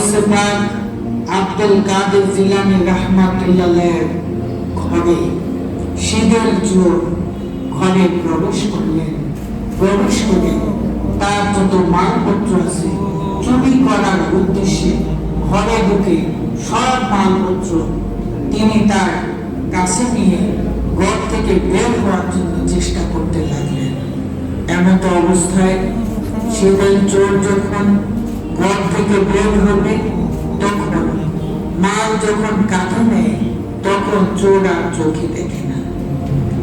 গাউসে পাক আব্দুল কাদের জিলানী রাহমাতুল্লাহ ঘরে শীতের জোর ঘরে প্রবেশ করলেন। প্রবেশ করে তার যত মালপত্র আছে চুরি করার উদ্দেশ্যে ঘরে ঢুকে সব মালপত্র তিনি তার কাছে নিয়ে ঘর থেকে বের হওয়ার জন্য চেষ্টা করতে লাগলেন। এমত অবস্থায় শীতের চোর যখন ঘর থেকে বের হবে তখন মাল যখন কাঁধে নেয় তখন চোর আর চোখে দেখে না।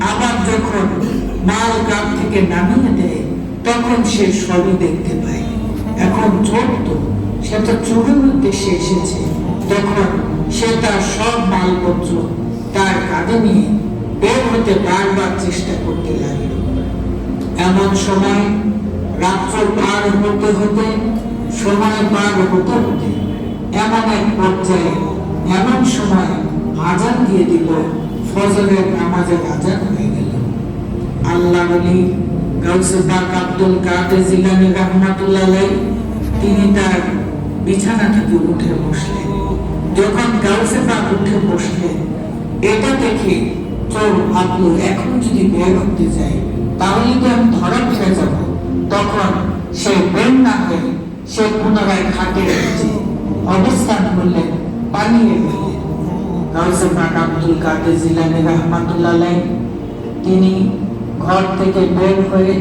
আবার যখন মাল কাঁধ থেকে নামিয়ে দেয় তখন সে সবই দেখতে পায়। এখন চোর তো সে তো চোরের উদ্দেশ্যে এসেছে, তখন সে তার সব মালপত্র তার কাঁধে নিয়ে বের হতে বারবার চেষ্টা করতে লাগলো। এমন সময় রাত্র পার হতে হতে সময় পার হতে হতে এমন এক পর্যায়ে এমন সময় আজান দিয়ে দিল, ফজরের নামাজের আজান হয়ে গেল। আল্লাহ ওলি গাউসে পাক আব্দুল কাদের জিলানী রাহমাতুল্লাহ আলাইহি তিনি তার বিছানা থেকে উঠে বসলেন। যখন গাউসে পাক উঠে বসলেন এটা দেখে চোর ভাবলো এখন যদি বের হতে যাই তাহলে তো আমি ধরা পড়ে যাব। তখন সে বের না হয়ে সে পুনরায় খাটের নিচে অবস্থান করলেন, পালিয়ে গেলেন। গাউসে পাক আব্দুল কাদের জিলানী রাহমাতুল্লাহ আলাইহি তিনি ঘর থেকে বের হয়ে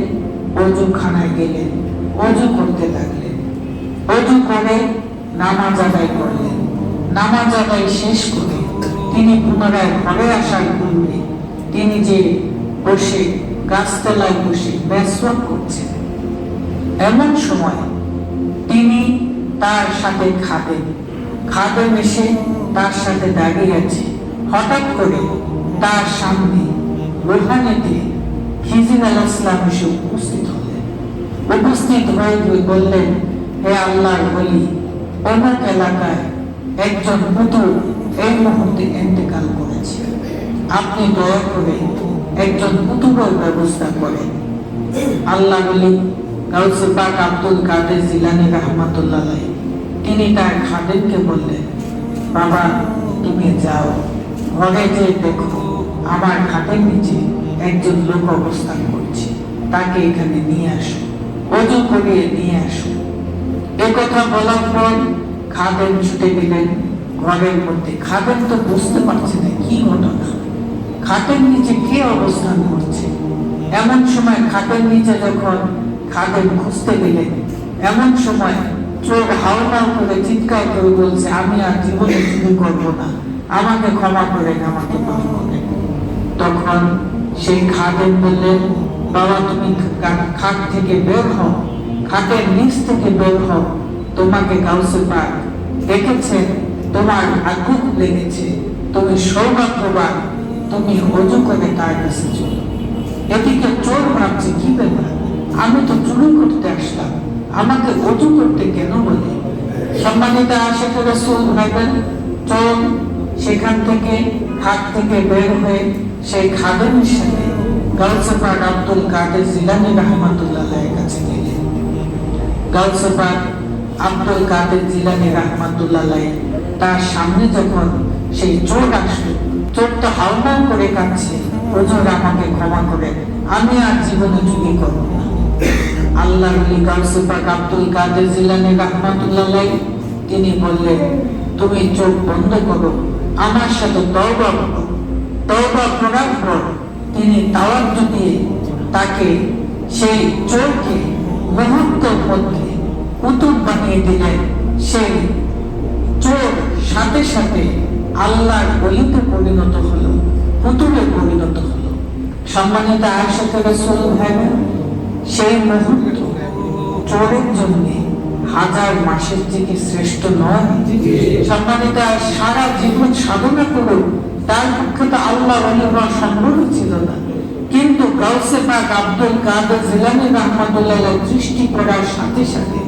ওযুখানায় গেলেন, ওযু করতে লাগলেন। ওযু করে নামাজ আদায় করলেন। নামাজ আদায় শেষ করে তিনি পুনরায় ঘরে আসার পূর্বে তিনি যে বসে গাছতলায় বসে মেসওয়াক করছেন, এমন সময় তিনি তার সাথে খাদেম এসে তার সাথে দাঁড়িয়ে আছে। হঠাৎ করে তার সামনে রুহানিতে খিজির আলাইহিস সালাম এসে উপস্থিত হলেন। উপস্থিত হয়ে বললেন, হে আল্লাহর ওলি, অমুক এলাকায় একজন পুতুল এই মুহূর্তে ইন্তেকাল করেছে, আপনি দয়া করে একজন পুতুলের ব্যবস্থা করেন। আল্লাহ ওলি গাউসে পাক আব্দুল কাদের জিলানী রাহমাতুল্লাহ আলাইহি তিনি তার খাদেমকে বললেন, বাবা তুমি যাও, ঘরে যে দেখো আমার খাটের নিচে একজন লোক অবস্থান করছে, তাকে এখানে নিয়ে আসো, ওযু করিয়ে নিয়ে আসো। একথা বলার পর খাদেম ছুটে গেলেন ঘরের মধ্যে। খাদেম তো বুঝতে পারছে না কি ঘটনা, খাটের নিচে কে অবস্থান করছে। এমন সময় খাটের নিচে যখন খাদেম খুঁজতে গেলেন এমন সময় চোর হাওমাও করে চিৎকার করে বলছে, আমি আর জীবনে চুরি করবো না, আমাকে ক্ষমা করেন, আমাকে মাফ করেন। তখন সেই খাদেম বললেন, বাবা তুমি খাট থেকে বের হও, খাটের নিচ থেকে বের হও, তোমাকে গাউসে পাক দেখেছেন, তোমার আগুন লেগেছে, তুমি সৌভাগ্যবান, তুমি ওযু করে তার কাছে চলো। এদিকে চোর ভাবছে কি ব্যাপার, আমি তো চুরি করতে আসলাম, আমাকে ওযু করতে কেন বলে। সম্মানিত আশিক রাসূল ভাইবেন, চোর সেখান থেকে খাট থেকে বের হয়ে সেই খাদেমের সাথে গাউসে পাক আব্দুল কাদের জিলানী রাহমাতুল্লাহ আলাইহির কাছে গেলেন। গাউসে পাক আব্দুল কাদের জিলানী রাহমাতুল্লাহ আলাইহি তার সামনে যখন সেই চোর আসলো, চোর তো হাওমাও করে কাঁদছে, হুজুর আমাকে ক্ষমা করেন, আমি আর জীবনে চুরি করব না। আল্লাহর ওলি গাউসে পাক আব্দুল কাদের জিলানী রাহমাতুল্লাহ আলাইহি তিনি বললেন, তুমি চোখ বন্ধ করো, আমার সাথে তওবা করো। তওবা করার পর তিনি তাওয়াজ্জু দিয়ে তাকে সেই চোরকে মুহূর্তের মধ্যে পুতুল বানিয়ে দিলেন। সেই চোর সাথে সাথে আল্লাহর ওলিতে পরিণত হলো, পুতুলে পরিণত হলো। সম্মানিত আয়েশা রাসূল ভাইরা, সেই মুহূর্ত চোরের জন্য হাজার মাসের থেকে শ্রেষ্ঠ নয়। সম্মানিত সারা জীবন সাধনা করুন, তার পক্ষে তো আল্লাহ ওলি হওয়া সম্ভব ছিল না, কিন্তু গাউসে পাক আব্দুল কাদের জিলানী রাহমাতুল্লাহ আলাইহি দৃষ্টি করার সাথে সাথে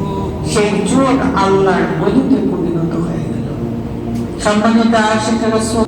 সেই চোর আল্লাহর ওলিতে পরিণত হয়ে গেল। সম্মানিত আশিক রাসূল